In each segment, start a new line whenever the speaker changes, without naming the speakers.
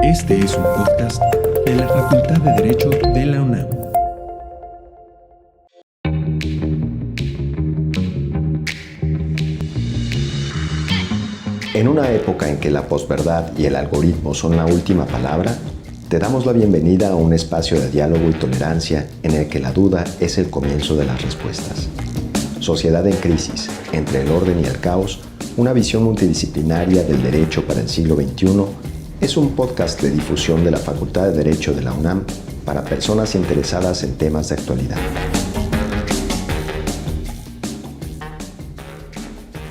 Este es un podcast de la Facultad de Derecho de la UNAM.
En una época en que la posverdad y el algoritmo son la última palabra, te damos la bienvenida a un espacio de diálogo y tolerancia en el que la duda es el comienzo de las respuestas. Sociedad en crisis, entre el orden y el caos, una visión multidisciplinaria del derecho para el siglo XXI, es un podcast de difusión de la Facultad de Derecho de la UNAM para personas interesadas en temas de actualidad.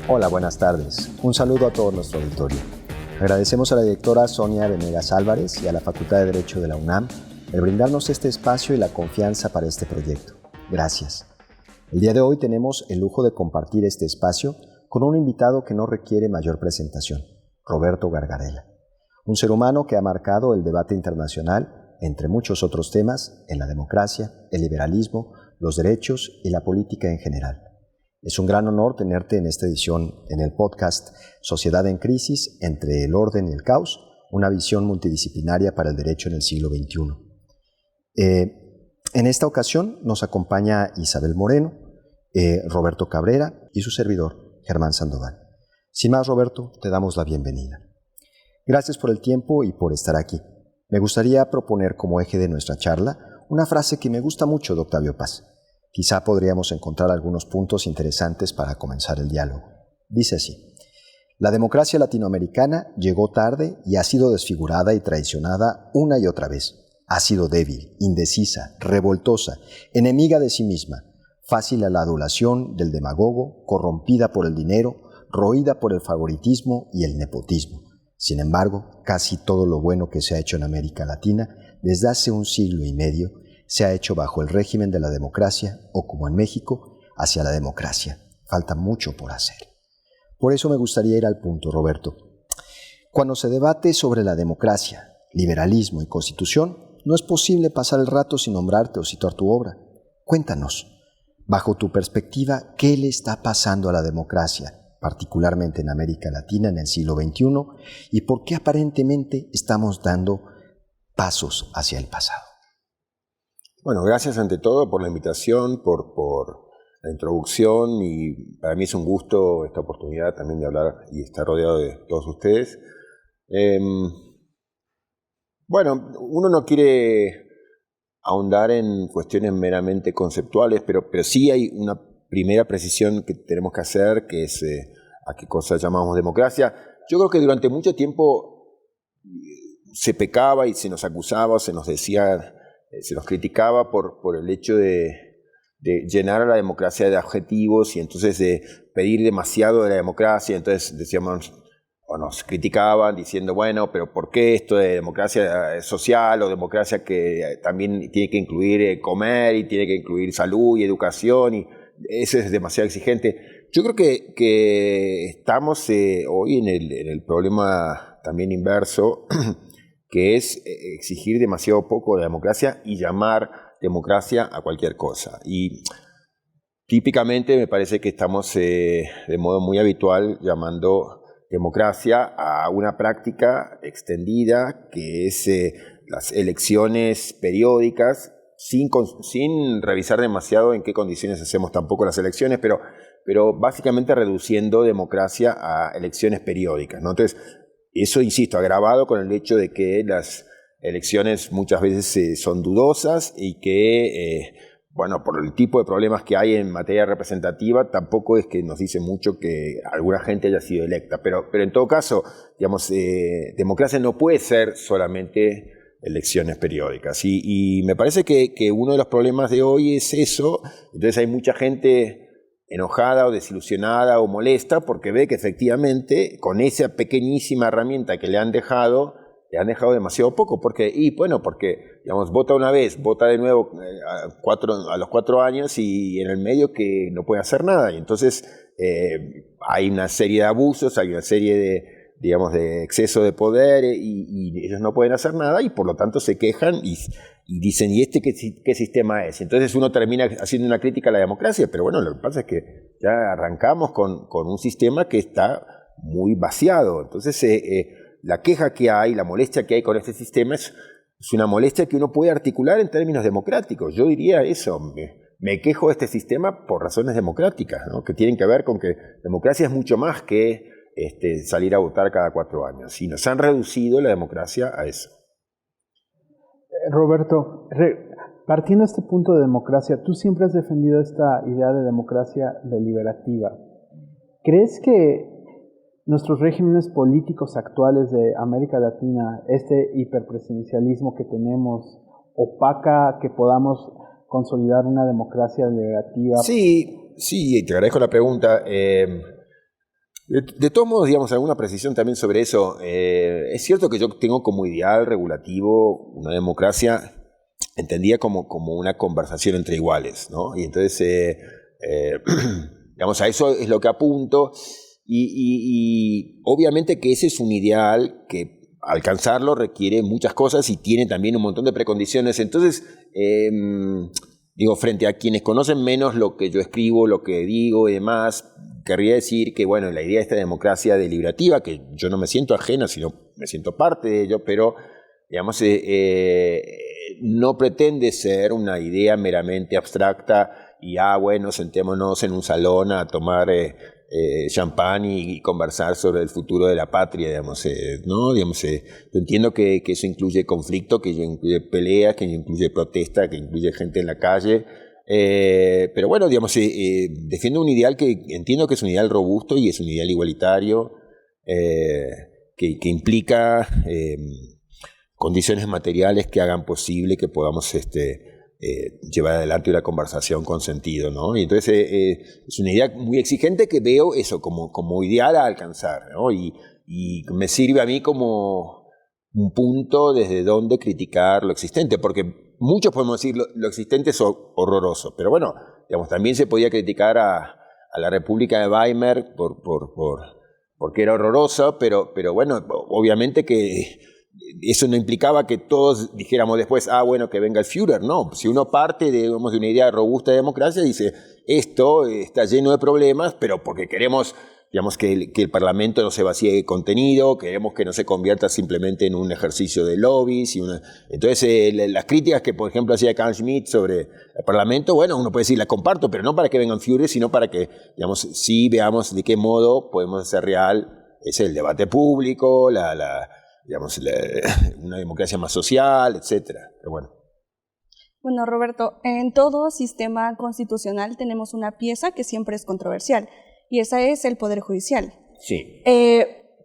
Hola, buenas tardes. Un saludo a todo nuestro auditorio. Agradecemos a la directora Sonia Venegas Álvarez y a la Facultad de Derecho de la UNAM el brindarnos este espacio y la confianza para este proyecto. Gracias. El día de hoy tenemos el lujo de compartir este espacio con un invitado que no requiere mayor presentación, Roberto Gargarella, un ser humano que ha marcado el debate internacional, entre muchos otros temas, en la democracia, el liberalismo, los derechos y la política en general. Es un gran honor tenerte en esta edición en el podcast Sociedad en crisis, entre el orden y el caos, una visión multidisciplinaria para el derecho en el siglo XXI. En esta ocasión nos acompaña Isabel Moreno, Roberto Cabrera y su servidor, Germán Sandoval. Sin más, Roberto, te damos la bienvenida. Gracias por el tiempo y por estar aquí. Me gustaría proponer como eje de nuestra charla una frase que me gusta mucho de Octavio Paz. Quizá podríamos encontrar algunos puntos interesantes para comenzar el diálogo. Dice así: la democracia latinoamericana llegó tarde y ha sido desfigurada y traicionada una y otra vez. Ha sido débil, indecisa, revoltosa, enemiga de sí misma, fácil a la adulación del demagogo, corrompida por el dinero, roída por el favoritismo y el nepotismo. Sin embargo, casi todo lo bueno que se ha hecho en América Latina desde hace un siglo y medio se ha hecho bajo el régimen de la democracia o, como en México, hacia la democracia. Falta mucho por hacer. Por eso me gustaría ir al punto, Roberto. Cuando se debate sobre la democracia, liberalismo y constitución, no es posible pasar el rato sin nombrarte o citar tu obra. Cuéntanos, bajo tu perspectiva, ¿qué le está pasando a la democracia, particularmente en América Latina en el siglo XXI, y por qué aparentemente estamos dando pasos hacia el pasado?
Bueno, gracias ante todo por la invitación, por la introducción, y para mí es un gusto esta oportunidad también de hablar y estar rodeado de todos ustedes. Bueno, uno no quiere ahondar en cuestiones meramente conceptuales, pero sí hay una primera precisión que tenemos que hacer, que es a qué cosa llamamos democracia. Yo creo que durante mucho tiempo se pecaba y se nos acusaba, se nos decía, se nos criticaba por el hecho de llenar a la democracia de adjetivos y entonces de pedir demasiado de la democracia. Entonces decíamos, o nos criticaban diciendo, bueno, pero ¿por qué esto de democracia social o democracia que también tiene que incluir comer y tiene que incluir salud y educación? Y eso es demasiado exigente. Yo creo que estamos hoy en el problema también inverso, que es exigir demasiado poco de la democracia y llamar democracia a cualquier cosa. Y típicamente me parece que estamos de modo muy habitual llamando democracia a una práctica extendida que es las elecciones periódicas, sin revisar demasiado en qué condiciones hacemos tampoco las elecciones, pero básicamente reduciendo democracia a elecciones periódicas, ¿no? Entonces, eso, insisto, agravado con el hecho de que las elecciones muchas veces son dudosas y que, bueno, por el tipo de problemas que hay en materia representativa, tampoco es que nos dice mucho que alguna gente haya sido electa. Pero en todo caso, digamos, democracia no puede ser solamente elecciones periódicas. Y me parece que uno de los problemas de hoy es eso. Entonces hay mucha gente enojada o desilusionada o molesta porque ve que efectivamente con esa pequeñísima herramienta que le han dejado demasiado poco. ¿Por qué? Porque, digamos, vota una vez, vota de nuevo a los 4 años y en el medio que no puede hacer nada. Y entonces hay una serie de abusos, hay una serie de exceso de poder y ellos no pueden hacer nada y por lo tanto se quejan y dicen, ¿y este qué sistema es? Entonces uno termina haciendo una crítica a la democracia, pero bueno, lo que pasa es que ya arrancamos con un sistema que está muy vaciado. Entonces la queja que hay, la molestia que hay con este sistema es una molestia que uno puede articular en términos democráticos. Yo diría eso, me quejo de este sistema por razones democráticas, ¿no? Que tienen que ver con que democracia es mucho más que salir a votar cada 4 años, y nos han reducido la democracia a eso.
Roberto, partiendo de este punto de democracia, tú siempre has defendido esta idea de democracia deliberativa. ¿Crees que nuestros regímenes políticos actuales de América Latina, este hiperpresidencialismo que tenemos, opaca que podamos consolidar una democracia deliberativa?
Sí, te agradezco la pregunta. De todos modos, digamos, alguna precisión también sobre eso. Es cierto que yo tengo como ideal regulativo una democracia entendida como una conversación entre iguales, ¿no? Y entonces, digamos, a eso es lo que apunto. Y obviamente que ese es un ideal que alcanzarlo requiere muchas cosas y tiene también un montón de precondiciones. Entonces, digo, frente a quienes conocen menos lo que yo escribo, lo que digo y demás, querría decir que, bueno, la idea de esta democracia deliberativa, que yo no me siento ajena, sino me siento parte de ello, pero, digamos, no pretende ser una idea meramente abstracta y, bueno, sentémonos en un salón a tomar champán y conversar sobre el futuro de la patria, digamos, ¿no? Digamos, yo entiendo que eso incluye conflicto, que incluye peleas, que incluye protesta, que incluye gente en la calle, pero bueno, digamos, defiendo un ideal que entiendo que es un ideal robusto y es un ideal igualitario, que implica condiciones materiales que hagan posible que podamos llevar adelante una conversación con sentido, ¿no? Y entonces es una idea muy exigente que veo eso como ideal a alcanzar, ¿no? Y me sirve a mí como un punto desde donde criticar lo existente, porque muchos podemos decir lo existente es horroroso, pero bueno, digamos, también se podía criticar a la República de Weimar porque era horrorosa, pero bueno, obviamente que eso no implicaba que todos dijéramos después, bueno, que venga el Führer, no. Si uno parte de una idea robusta de democracia, dice, esto está lleno de problemas, pero porque queremos, digamos, que el Parlamento no se vacíe de contenido, queremos que no se convierta simplemente en un ejercicio de lobbies. Entonces, las críticas que, por ejemplo, hacía Carl Schmitt sobre el Parlamento, bueno, uno puede decir, las comparto, pero no para que vengan Führer, sino para que, digamos, sí veamos de qué modo podemos hacer real el debate público, digamos, una democracia más social, etcétera. Pero bueno.
Bueno, Roberto, en todo sistema constitucional tenemos una pieza que siempre es controversial, y esa es el Poder Judicial.
Sí.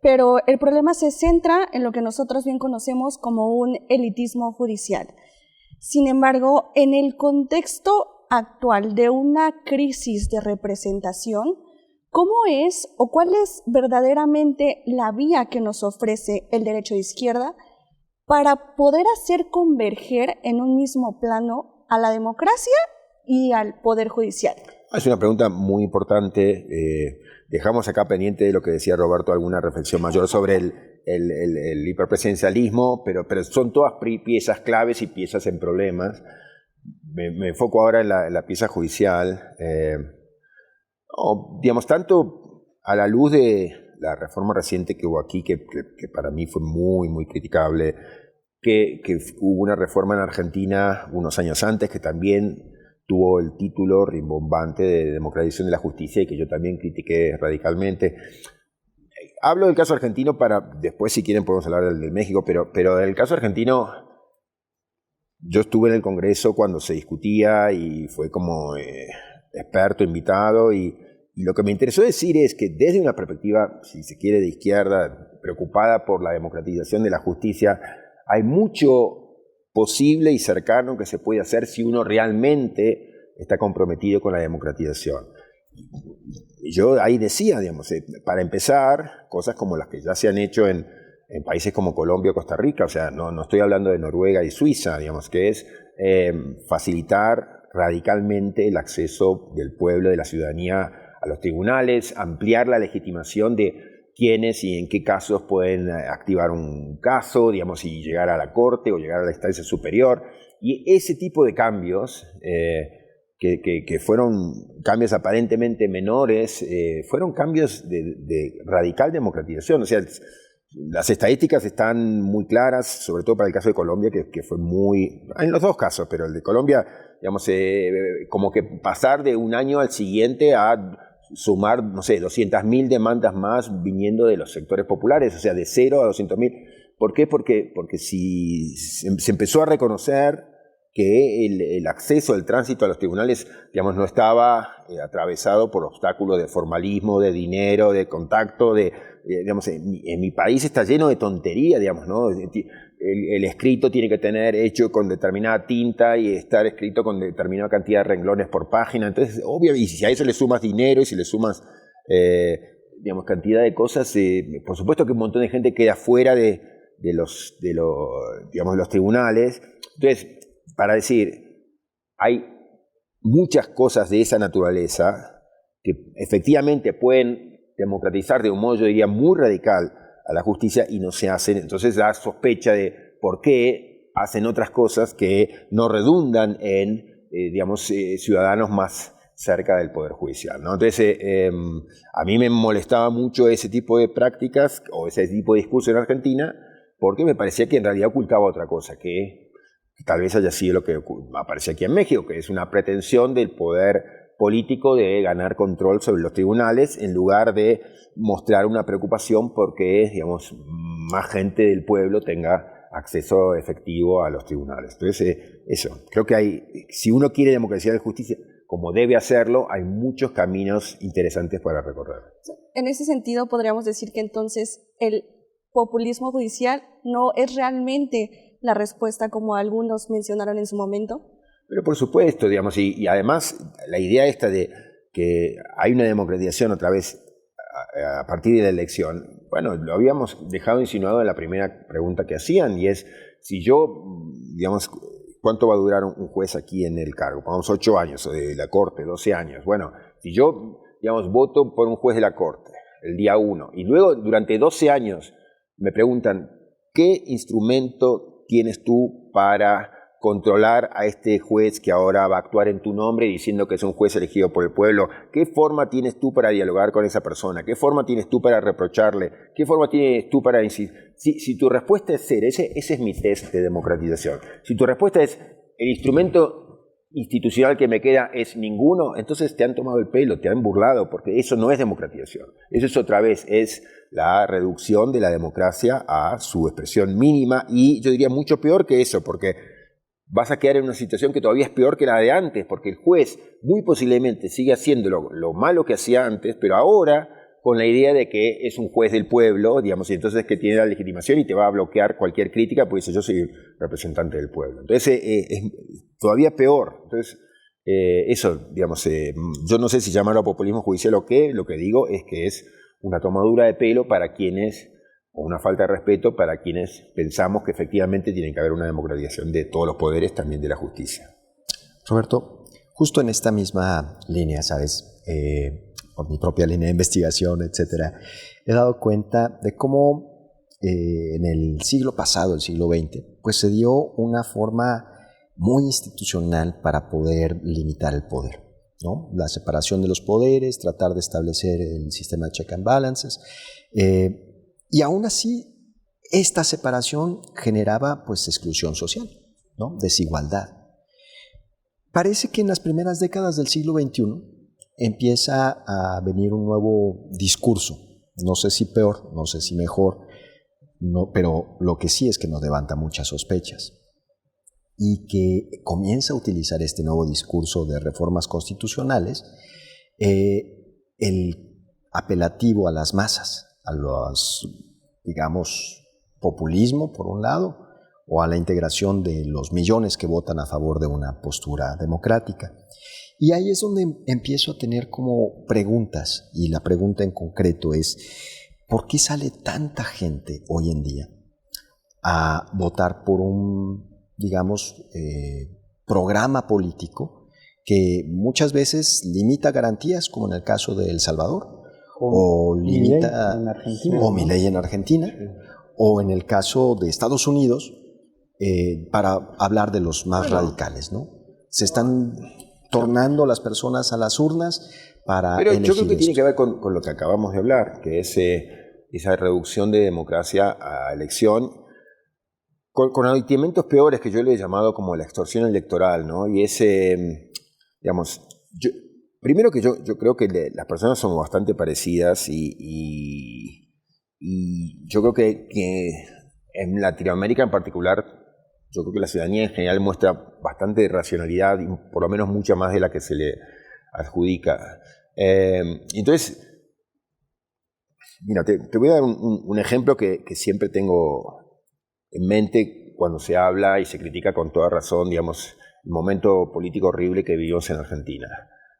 Pero el problema se centra en lo que nosotros bien conocemos como un elitismo judicial. Sin embargo, en el contexto actual de una crisis de representación, ¿cómo es o cuál es verdaderamente la vía que nos ofrece el derecho de izquierda para poder hacer converger en un mismo plano a la democracia y al Poder Judicial?
Es una pregunta muy importante. Dejamos acá pendiente de lo que decía Roberto, alguna reflexión mayor sobre el hiperpresidencialismo, pero son todas piezas claves y piezas en problemas. Me enfoco ahora en la pieza judicial. Digamos, tanto a la luz de la reforma reciente que hubo aquí, que para mí fue muy, muy criticable, que hubo una reforma en Argentina unos años antes que también tuvo el título rimbombante de democratización de la justicia y que yo también critiqué radicalmente. Hablo del caso argentino para, después si quieren podemos hablar del de México, pero del caso argentino, yo estuve en el Congreso cuando se discutía y fue como experto invitado y lo que me interesó decir es que desde una perspectiva, si se quiere, de izquierda, preocupada por la democratización de la justicia, hay mucho posible y cercano que se puede hacer si uno realmente está comprometido con la democratización. Y yo ahí decía, digamos, para empezar, cosas como las que ya se han hecho en países como Colombia o Costa Rica, o sea, no estoy hablando de Noruega y Suiza, digamos, que es facilitar radicalmente el acceso del pueblo, de la ciudadanía a los tribunales, ampliar la legitimación de quiénes y en qué casos pueden activar un caso, digamos, y llegar a la corte o llegar a la instancia superior. Y ese tipo de cambios, que fueron cambios aparentemente menores, fueron cambios de radical democratización. O sea, Las estadísticas están muy claras, sobre todo para el caso de Colombia, que fue muy... En los dos casos, pero el de Colombia, digamos, como que pasar de un año al siguiente a sumar, no sé, 200.000 demandas más viniendo de los sectores populares, o sea, de 0 a 200.000. ¿Por qué? Porque si se empezó a reconocer que el acceso, el tránsito a los tribunales, digamos, no estaba atravesado por obstáculos de formalismo, de dinero, de contacto, digamos, en mi país está lleno de tontería, digamos, ¿no? El escrito tiene que tener hecho con determinada tinta y estar escrito con determinada cantidad de renglones por página. Entonces, obvio, y si a eso le sumas dinero y si le sumas, digamos, cantidad de cosas, por supuesto que un montón de gente queda fuera de los tribunales. Entonces, para decir, hay muchas cosas de esa naturaleza que efectivamente pueden democratizar de un modo, yo diría, muy radical a la justicia y no se hacen. Entonces da sospecha de por qué hacen otras cosas que no redundan en, ciudadanos más cerca del Poder Judicial, ¿no? Entonces, a mí me molestaba mucho ese tipo de prácticas o ese tipo de discurso en Argentina porque me parecía que en realidad ocultaba otra cosa, que tal vez haya sido lo que aparece aquí en México, que es una pretensión del poder político de ganar control sobre los tribunales en lugar de mostrar una preocupación porque, digamos, más gente del pueblo tenga acceso efectivo a los tribunales. Entonces, eso, creo que si uno quiere democracia de justicia, como debe hacerlo, hay muchos caminos interesantes para recorrer.
En ese sentido, podríamos decir que entonces el populismo judicial no es realmente la respuesta como algunos mencionaron en su momento.
Pero por supuesto, digamos, y además la idea esta de que hay una democratización otra vez a partir de la elección, bueno, lo habíamos dejado insinuado en la primera pregunta que hacían, y es, si yo, digamos, ¿cuánto va a durar un juez aquí en el cargo? Vamos, 8 años, o de la Corte, 12 años. Bueno, si yo, digamos, voto por un juez de la Corte el día 1, y luego durante 12 años me preguntan, ¿qué instrumento tienes tú para controlar a este juez que ahora va a actuar en tu nombre diciendo que es un juez elegido por el pueblo? ¿Qué forma tienes tú para dialogar con esa persona? ¿Qué forma tienes tú para reprocharle? ¿Qué forma tienes tú para decir? Si tu respuesta es ser, ese es mi test de democratización. Si tu respuesta es el instrumento institucional que me queda es ninguno, entonces te han tomado el pelo, te han burlado, porque eso no es democratización. Eso es otra vez, es la reducción de la democracia a su expresión mínima, y yo diría mucho peor que eso, porque vas a quedar en una situación que todavía es peor que la de antes, porque el juez muy posiblemente sigue haciendo lo malo que hacía antes, pero ahora con la idea de que es un juez del pueblo, digamos, y entonces que tiene la legitimación y te va a bloquear cualquier crítica, pues dice, yo soy representante del pueblo. Entonces es todavía peor. Entonces, eso, digamos, yo no sé si llamarlo populismo judicial o qué, lo que digo es que es una tomadura de pelo para quienes, o una falta de respeto para quienes pensamos que efectivamente tiene que haber una democratización de todos los poderes, también de la justicia.
Roberto, justo en esta misma línea, ¿sabes? Por mi propia línea de investigación, etcétera, he dado cuenta de cómo en el siglo pasado, el siglo XX, pues se dio una forma muy institucional para poder limitar el poder, ¿no? La separación de los poderes, tratar de establecer el sistema de check and balances, y aún así esta separación generaba pues exclusión social, ¿no? Desigualdad. Parece que en las primeras décadas del siglo XXI empieza a venir un nuevo discurso, no sé si peor, no sé si mejor, no, pero lo que sí es que nos levanta muchas sospechas, y que comienza a utilizar este nuevo discurso de reformas constitucionales, el apelativo a las masas, a los, digamos, populismo por un lado, o a la integración de los millones que votan a favor de una postura democrática. Y ahí es donde empiezo a tener como preguntas, y la pregunta en concreto es, ¿por qué sale tanta gente hoy en día a votar por un, digamos, programa político que muchas veces limita garantías, como en el caso de El Salvador, o limita,
en Argentina,
o Milei en Argentina, o en el caso de Estados Unidos, para hablar de los más radicales, ¿no? Se están tornando las personas a las urnas para
Pero
elegir
yo creo que tiene
esto.
que ver con lo que acabamos de hablar, que es esa reducción de democracia a elección, con aditamentos peores que yo le he llamado como la extorsión electoral, ¿no? Y ese, digamos, primero que yo creo que las personas son bastante parecidas y yo creo que en Latinoamérica en particular, yo creo que la ciudadanía en general muestra bastante racionalidad, y por lo menos mucha más de la que se le adjudica. Entonces, mira, te voy a dar un ejemplo que siempre tengo en mente cuando se habla y se critica con toda razón, digamos, el momento político horrible que vivimos en Argentina.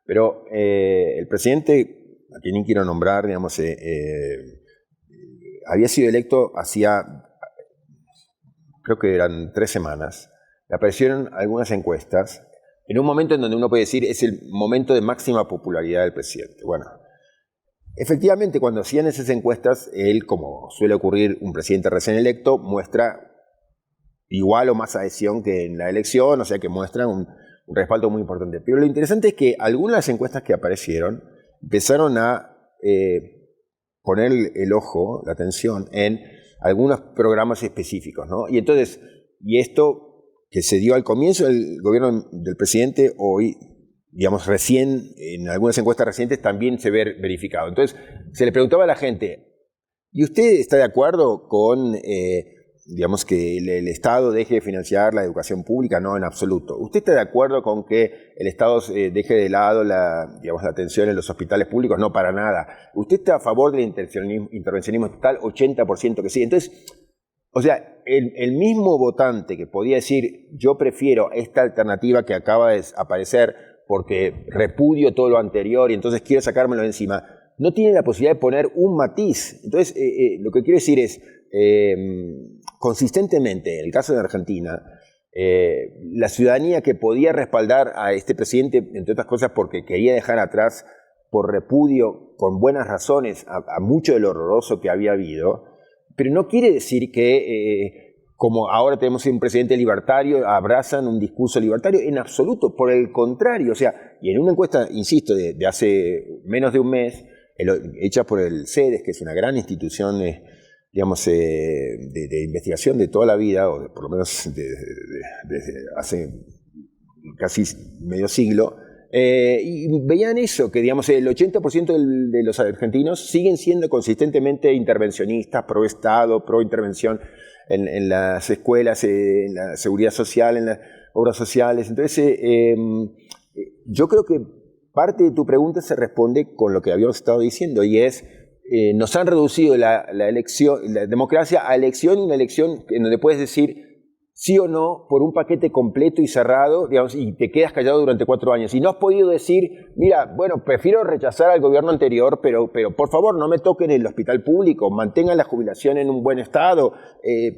Pero el presidente, a quien ni quiero nombrar, digamos, había sido electo hacía, creo que eran 3 semanas. Le aparecieron algunas encuestas en un momento en donde uno puede decir es el momento de máxima popularidad del presidente. Bueno, efectivamente, cuando hacían esas encuestas, él, como suele ocurrir un presidente recién electo, muestra igual o más adhesión que en la elección, o sea que muestra un respaldo muy importante. Pero lo interesante es que algunas de las encuestas que aparecieron empezaron a poner el ojo, la atención, en algunos programas específicos, ¿no? Y entonces, y esto que se dio al comienzo del gobierno del presidente, hoy, digamos, recién, en algunas encuestas recientes, también se ve verificado. Entonces, se le preguntaba a la gente, ¿y usted está de acuerdo con, digamos, que el Estado deje de financiar la educación pública? No, en absoluto. ¿Usted está de acuerdo con que el Estado deje de lado digamos, la atención en los hospitales públicos? No, para nada. ¿Usted está a favor del intervencionismo estatal? 80% que sí. Entonces, o sea, el mismo votante que podía decir, yo prefiero esta alternativa que acaba de aparecer porque repudio todo lo anterior y entonces quiero sacármelo de encima, no tiene la posibilidad de poner un matiz. Entonces, lo que quiero decir es, consistentemente, en el caso de Argentina, la ciudadanía que podía respaldar a este presidente, entre otras cosas porque quería dejar atrás, por repudio, con buenas razones, a mucho de lo horroroso que había habido, pero no quiere decir que, como ahora tenemos un presidente libertario, abrazan un discurso libertario, en absoluto, por el contrario. O sea, y en una encuesta, insisto, de hace menos de un mes, hecha por el CEDES, que es una gran institución, digamos, de investigación de toda la vida, o por lo menos desde hace casi medio siglo, y veían eso, que digamos el 80% de los argentinos siguen siendo consistentemente intervencionistas, pro Estado, pro intervención en las escuelas, en la seguridad social, en las obras sociales. Entonces, yo creo que parte de tu pregunta se responde con lo que habíamos estado diciendo, y es, nos han reducido la democracia a elección, una elección en donde puedes decir sí o no por un paquete completo y cerrado, digamos, y te quedas callado durante 4 años. Y no has podido decir, mira, bueno, prefiero rechazar al gobierno anterior, pero por favor no me toquen el hospital público, mantengan la jubilación en un buen estado.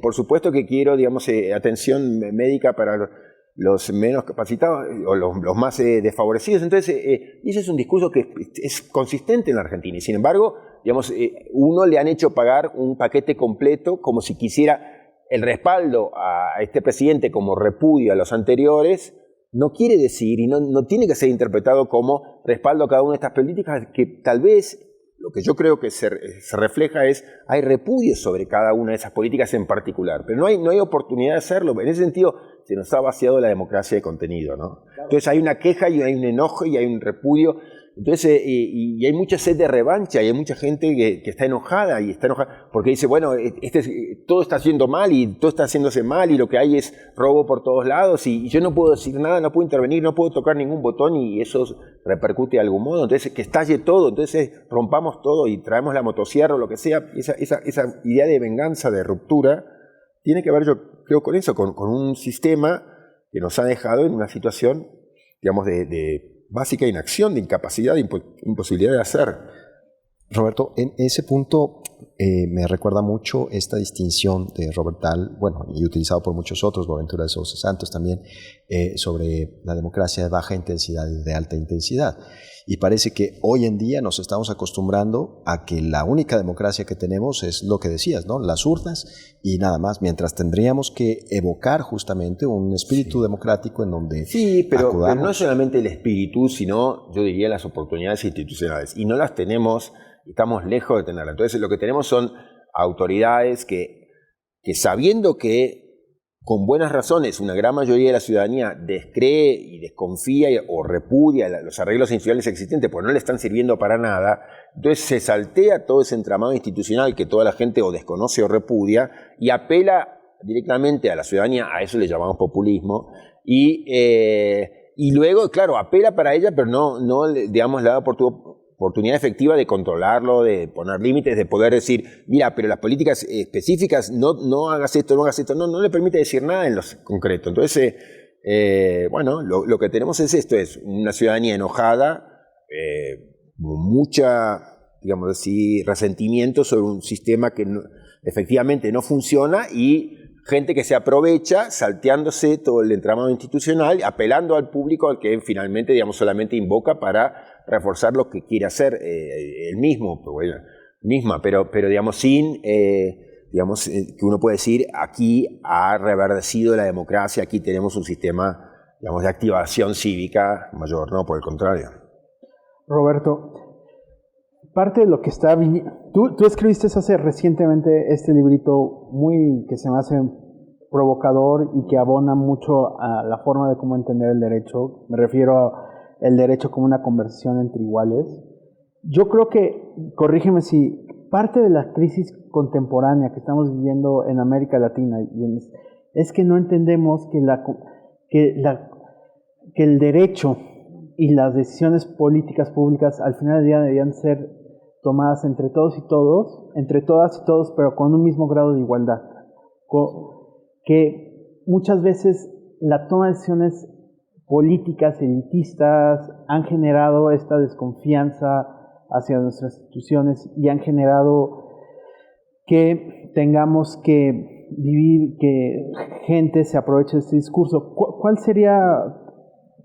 Por supuesto que quiero, digamos, atención médica para los menos capacitados o los más desfavorecidos. Entonces, ese es un discurso que es consistente en la Argentina. Y sin embargo, digamos, uno le han hecho pagar un paquete completo como si quisiera el respaldo a este presidente como repudio a los anteriores. No quiere decir y no tiene que ser interpretado como respaldo a cada una de estas políticas, que tal vez lo que yo creo que se refleja es, hay repudio sobre cada una de esas políticas en particular, pero no hay oportunidad de hacerlo. En ese sentido, se nos ha vaciado la democracia de contenido, ¿no? Entonces hay una queja y hay un enojo y hay un repudio. Entonces, y hay mucha sed de revancha, y hay mucha gente que está enojada, porque dice, bueno, todo está haciendo mal y todo está haciéndose mal y lo que hay es robo por todos lados y yo no puedo decir nada, no puedo intervenir, no puedo tocar ningún botón y eso repercute de algún modo. Entonces, que estalle todo, entonces rompamos todo y traemos la motosierra o lo que sea. Esa idea de venganza, de ruptura, tiene que ver, yo creo, con eso, con un sistema que nos ha dejado en una situación, digamos, de básica inacción, de incapacidad, de imposibilidad de hacer.
Roberto, en ese punto me recuerda mucho esta distinción de Robert Dahl, bueno, y utilizado por muchos otros, Boaventura de Sousa Santos también, sobre la democracia de baja intensidad y de alta intensidad. Y parece que hoy en día nos estamos acostumbrando a que la única democracia que tenemos es lo que decías, ¿no? Las urnas y nada más, mientras tendríamos que evocar justamente un espíritu democrático en donde
pero no solamente el espíritu, sino, yo diría, las oportunidades institucionales. Y no las tenemos, estamos lejos de tenerlas. Entonces, lo que tenemos son autoridades que sabiendo que con buenas razones una gran mayoría de la ciudadanía descree y desconfía o repudia los arreglos institucionales existentes porque no le están sirviendo para nada, entonces se saltea todo ese entramado institucional que toda la gente o desconoce o repudia y apela directamente a la ciudadanía, a eso le llamamos populismo, y luego, claro, apela para ella, pero no digamos, le da oportunidad efectiva de controlarlo, de poner límites, de poder decir, mira, pero las políticas específicas, no hagas esto, no le permite decir nada en lo concreto. Entonces, bueno, lo que tenemos es esto, es una ciudadanía enojada, mucha, digamos así, resentimiento sobre un sistema que efectivamente no funciona y gente que se aprovecha salteándose todo el entramado institucional, apelando al público al que finalmente, digamos, solamente invoca para reforzar lo que quiere hacer él mismo, pero digamos, sin, digamos, que uno puede decir, aquí ha reverdecido la democracia, aquí tenemos un sistema, digamos, de activación cívica mayor, no, por el contrario.
Roberto, parte de lo que está... Tú escribiste recientemente este librito que se me hace provocador y que abona mucho a la forma de cómo entender el derecho. Me refiero al derecho como una conversación entre iguales. Yo creo que, corrígeme si, parte de la crisis contemporánea que estamos viviendo en América Latina es que no entendemos que el derecho y las decisiones políticas públicas al final del día deberían ser tomadas entre todos y todos, entre todas y todos, pero con un mismo grado de igualdad. Que muchas veces la toma de decisiones políticas elitistas han generado esta desconfianza hacia nuestras instituciones y han generado que tengamos que vivir, que gente se aproveche de este discurso. ¿Cuál sería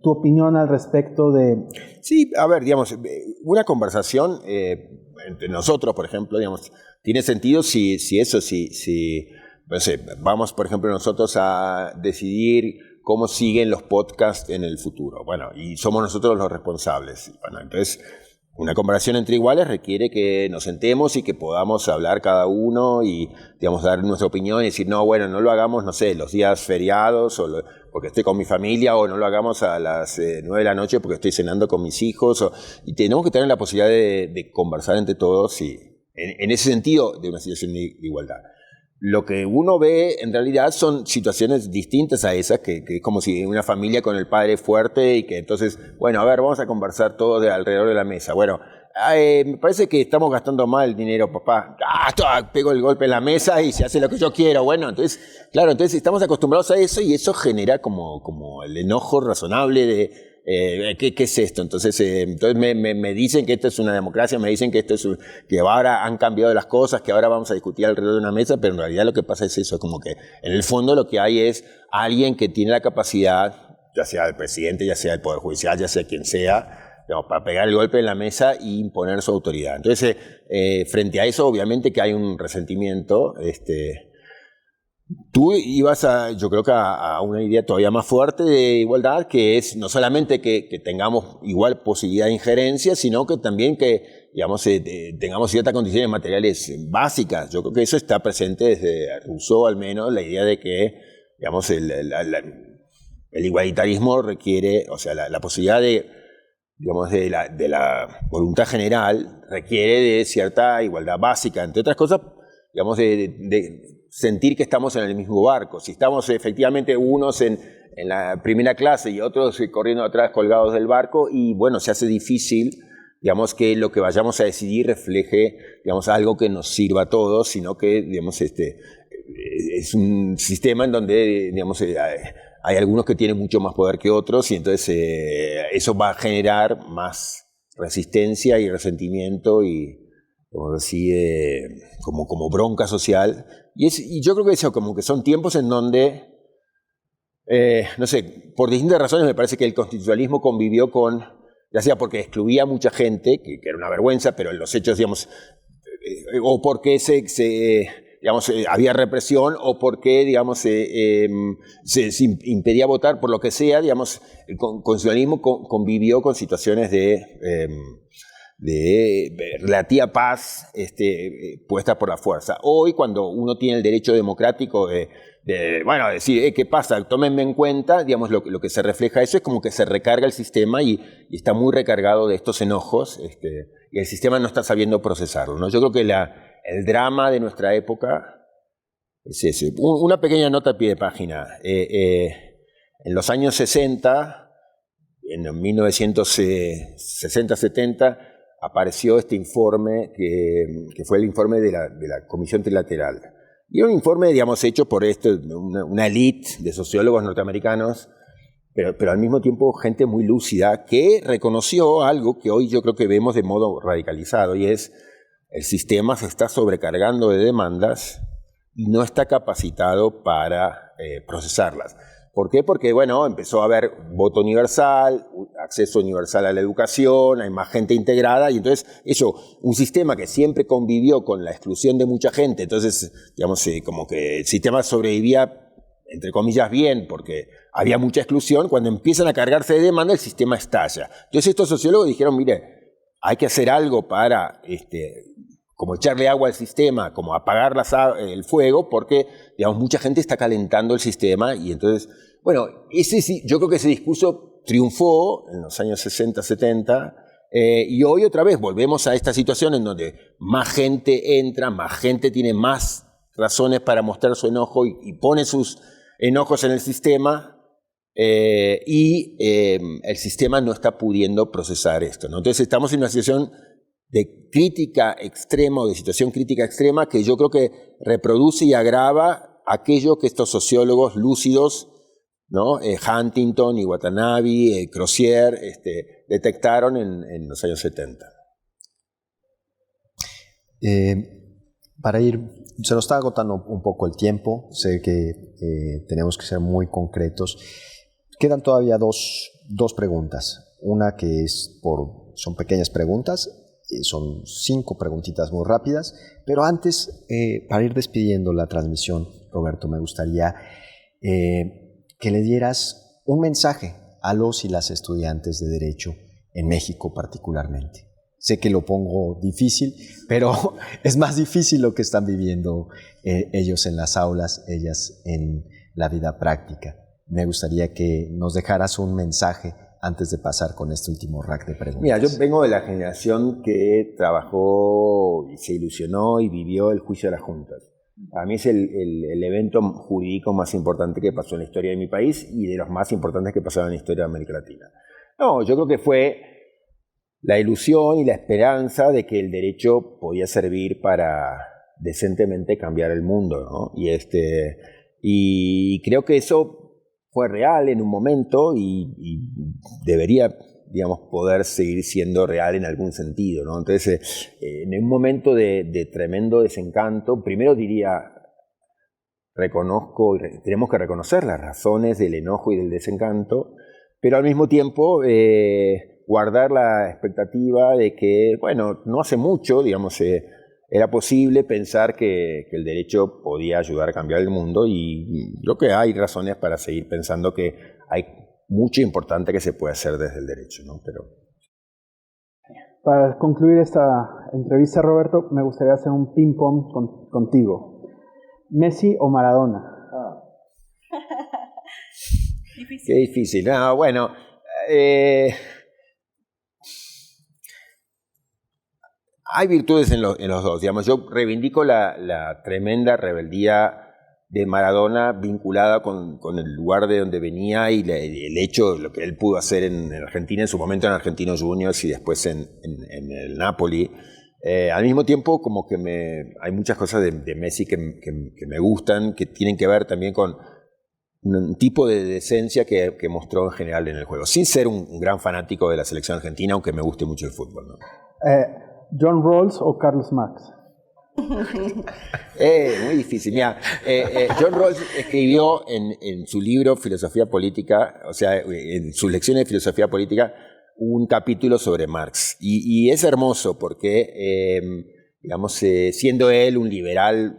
tu opinión al respecto de...?
Sí, a ver, digamos, una conversación entre nosotros, por ejemplo, digamos, tiene sentido si no sé, vamos, por ejemplo, nosotros a decidir cómo siguen los podcasts en el futuro. Bueno, y somos nosotros los responsables. Bueno, entonces, una conversación entre iguales requiere que nos sentemos y que podamos hablar cada uno y, digamos, dar nuestra opinión y decir, no, bueno, no lo hagamos, no sé, los días feriados porque estoy con mi familia, o no lo hagamos a las 9 de la noche porque estoy cenando con mis hijos. Y tenemos que tener la posibilidad de conversar entre todos y, en ese sentido, de una situación de igualdad. Lo que uno ve en realidad son situaciones distintas a esas, que es como si una familia con el padre fuerte y que entonces, bueno, a ver, vamos a conversar todos alrededor de la mesa. Bueno, me parece que estamos gastando mal el dinero, papá. Pego el golpe en la mesa y se hace lo que yo quiero. Bueno, entonces, claro, entonces estamos acostumbrados a eso y eso genera como el enojo razonable de... ¿qué es esto? Entonces me dicen que esto es una democracia, me dicen que que ahora han cambiado las cosas, que ahora vamos a discutir alrededor de una mesa, pero en realidad lo que pasa es eso, como que en el fondo lo que hay es alguien que tiene la capacidad, ya sea el presidente, ya sea el Poder Judicial, ya sea quien sea, digamos, para pegar el golpe en la mesa e imponer su autoridad. Entonces, frente a eso, obviamente que hay un resentimiento. Tú ibas yo creo que a una idea todavía más fuerte de igualdad, que es no solamente que tengamos igual posibilidad de injerencia, sino que también que, digamos, tengamos ciertas condiciones materiales básicas. Yo creo que eso está presente desde Rousseau, al menos, la idea de que, digamos, el igualitarismo requiere, o sea, la posibilidad digamos, de la voluntad general requiere de cierta igualdad básica, entre otras cosas, digamos, de sentir que estamos en el mismo barco. Si estamos efectivamente unos en la primera clase y otros corriendo atrás colgados del barco, y bueno, se hace difícil, digamos, que lo que vayamos a decidir refleje, digamos, algo que nos sirva a todos, sino que, digamos, es un sistema en donde, digamos, hay algunos que tienen mucho más poder que otros y entonces eso va a generar más resistencia y resentimiento y, como bronca social. Y yo creo que eso, como que son tiempos en donde, no sé, por distintas razones me parece que el constitucionalismo convivió con, ya sea porque excluía a mucha gente, que era una vergüenza, pero en los hechos, digamos, o porque digamos, había represión, o porque, digamos, se impedía votar, por lo que sea, digamos, el constitucionalismo convivió con situaciones de relativa paz puesta por la fuerza. Hoy, cuando uno tiene el derecho democrático de decir, ¿qué pasa? Tómenme en cuenta, digamos, lo que se refleja eso es como que se recarga el sistema y está muy recargado de estos enojos, y el sistema no está sabiendo procesarlo, ¿no? Yo creo que el drama de nuestra época es ese. Una pequeña nota a pie de página. En los años 60, en 1960-70, apareció este informe que fue el informe de la Comisión Trilateral. Y era un informe, digamos, hecho por una élite de sociólogos norteamericanos, pero al mismo tiempo gente muy lúcida, que reconoció algo que hoy yo creo que vemos de modo radicalizado, y es el sistema se está sobrecargando de demandas y no está capacitado para procesarlas. ¿Por qué? Porque, bueno, empezó a haber voto universal, acceso universal a la educación, hay más gente integrada, y entonces un sistema que siempre convivió con la exclusión de mucha gente, entonces, digamos, como que el sistema sobrevivía, entre comillas, bien, porque había mucha exclusión. Cuando empiezan a cargarse de demanda, el sistema estalla. Entonces estos sociólogos dijeron, mire, hay que hacer algo para como echarle agua al sistema, como apagar el fuego, porque, digamos, mucha gente está calentando el sistema. Y entonces, bueno, yo creo que ese discurso triunfó en los años 60, 70, y hoy otra vez volvemos a esta situación en donde más gente entra, más gente tiene más razones para mostrar su enojo y pone sus enojos en el sistema, y el sistema no está pudiendo procesar esto, ¿no? Entonces estamos en una situación de crítica extrema o de situación crítica extrema que yo creo que reproduce y agrava aquello que estos sociólogos lúcidos, ¿no? Huntington y Watanabe, Crozier, detectaron en los años 70.
Para ir, se nos está agotando un poco el tiempo, sé que tenemos que ser muy concretos. Quedan todavía dos preguntas. Una que son pequeñas preguntas, son 5 preguntitas muy rápidas, pero antes, para ir despidiendo la transmisión, Roberto, me gustaría que le dieras un mensaje a los y las estudiantes de Derecho en México particularmente. Sé que lo pongo difícil, pero es más difícil lo que están viviendo ellos en las aulas, ellas en la vida práctica. Me gustaría que nos dejaras un mensaje antes de pasar con este último rack de preguntas.
Mira, yo vengo de la generación que trabajó y se ilusionó y vivió el juicio de las juntas. Para mí es el evento jurídico más importante que pasó en la historia de mi país y de los más importantes que pasaron en la historia de América Latina. No, yo creo que fue la ilusión y la esperanza de que el derecho podía servir para decentemente cambiar el mundo, ¿no? Y creo que eso fue real en un momento y debería, digamos, poder seguir siendo real en algún sentido, ¿no? Entonces, en un momento de tremendo desencanto, primero diría, tenemos que reconocer las razones del enojo y del desencanto, pero al mismo tiempo guardar la expectativa de que, bueno, no hace mucho, digamos, era posible pensar que el derecho podía ayudar a cambiar el mundo, y creo que hay razones para seguir pensando que hay mucho importante que se puede hacer desde el derecho, ¿no? Pero...
Para concluir esta entrevista, Roberto, me gustaría hacer un ping-pong contigo. ¿Messi o Maradona?
Difícil.
Qué difícil. No, bueno, hay virtudes en los dos. Digamos, yo reivindico la tremenda rebeldía de Maradona vinculada con el lugar de donde venía y el hecho de lo que él pudo hacer en Argentina, en su momento en Argentinos Juniors y después en el Napoli. Al mismo tiempo, como que hay muchas cosas de Messi que me gustan, que tienen que ver también con un tipo de decencia que mostró en general en el juego, sin ser un gran fanático de la selección argentina, aunque me guste mucho el fútbol, ¿no?
¿John Rawls o Carlos Marx?
Muy difícil. Mira, John Rawls escribió en su libro Filosofía Política, o sea, en sus lecciones de filosofía política, un capítulo sobre Marx. Y es hermoso porque, digamos, siendo él un liberal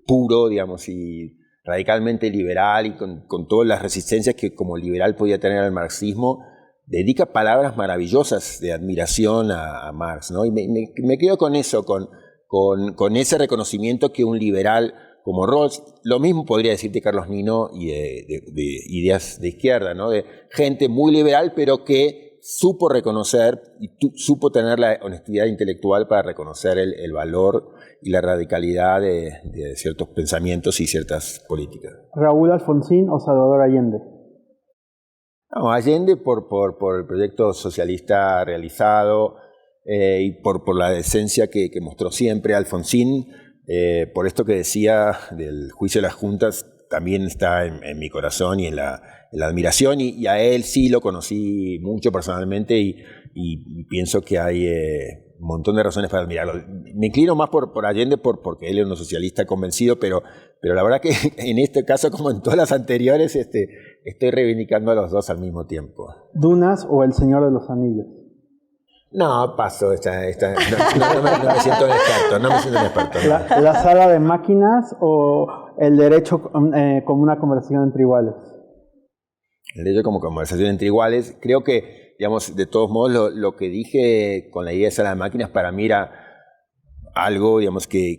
puro, digamos, y radicalmente liberal y con todas las resistencias que como liberal podía tener al marxismo, dedica palabras maravillosas de admiración a Marx, ¿no? Y me quedo con eso, con ese reconocimiento que un liberal como Rawls, lo mismo podría decirte Carlos Nino y de ideas de izquierda, ¿no? De gente muy liberal, pero que supo reconocer y supo tener la honestidad intelectual para reconocer el valor y la radicalidad de ciertos pensamientos y ciertas políticas.
¿Raúl Alfonsín o Salvador Allende?
No, Allende por el proyecto socialista realizado y por la decencia que mostró siempre. Alfonsín, por esto que decía del juicio de las juntas, también está en mi corazón y en la admiración, y a él sí lo conocí mucho personalmente y pienso que hay un montón de razones para admirarlo. Me inclino más por Allende porque él es un socialista convencido, pero la verdad que en este caso, como en todas las anteriores, estoy reivindicando a los dos al mismo tiempo.
¿Dunas o El Señor de los Anillos?
No, paso. No me siento un experto. No me siento un experto. No.
¿La sala de máquinas o el derecho como una conversación entre iguales?
El derecho como conversación entre iguales. Creo que, digamos, de todos modos, lo que dije con la idea de sala de máquinas para mí era algo, digamos, que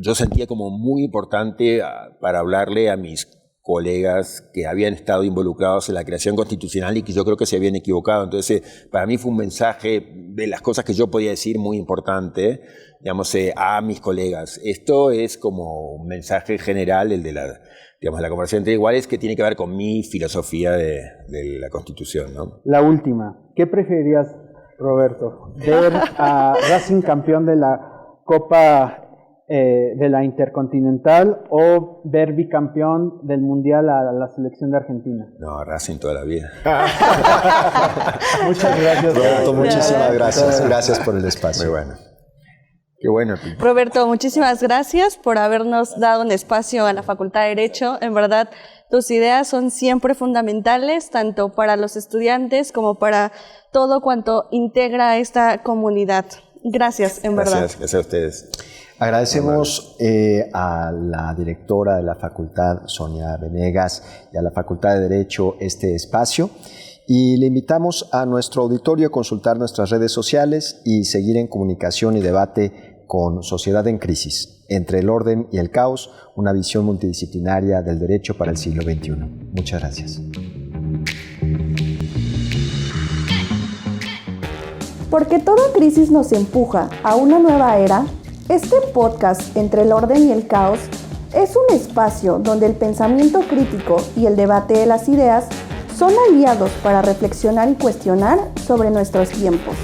yo sentía como muy importante para hablarle a mis colegas que habían estado involucrados en la creación constitucional y que yo creo que se habían equivocado. Entonces, para mí fue un mensaje de las cosas que yo podía decir muy importante, digamos, a mis colegas. Esto es como un mensaje general, el de la conversación entre iguales, que tiene que ver con mi filosofía de la Constitución, ¿no?
La última. ¿Qué preferirías, Roberto? ¿Ver a Racing campeón de la Copa de la Intercontinental o ver bicampeón del Mundial a la selección de Argentina?
No, Racing toda la vida.
Muchas gracias.
Roberto, muchísimas gracias. Gracias por el espacio.
Muy bueno. Qué bueno.
Roberto, muchísimas gracias por habernos dado un espacio a la Facultad de Derecho. En verdad, tus ideas son siempre fundamentales, tanto para los estudiantes como para todo cuanto integra esta comunidad. Gracias, en verdad.
Gracias a ustedes.
Agradecemos a la directora de la facultad, Sonia Venegas, y a la Facultad de Derecho este espacio. Y le invitamos a nuestro auditorio a consultar nuestras redes sociales y seguir en comunicación y debate con Sociedad en Crisis, entre el orden y el caos, una visión multidisciplinaria del derecho para el siglo XXI. Muchas gracias.
Porque toda crisis nos empuja a una nueva era, este podcast Entre el Orden y el Caos es un espacio donde el pensamiento crítico y el debate de las ideas son aliados para reflexionar y cuestionar sobre nuestros tiempos.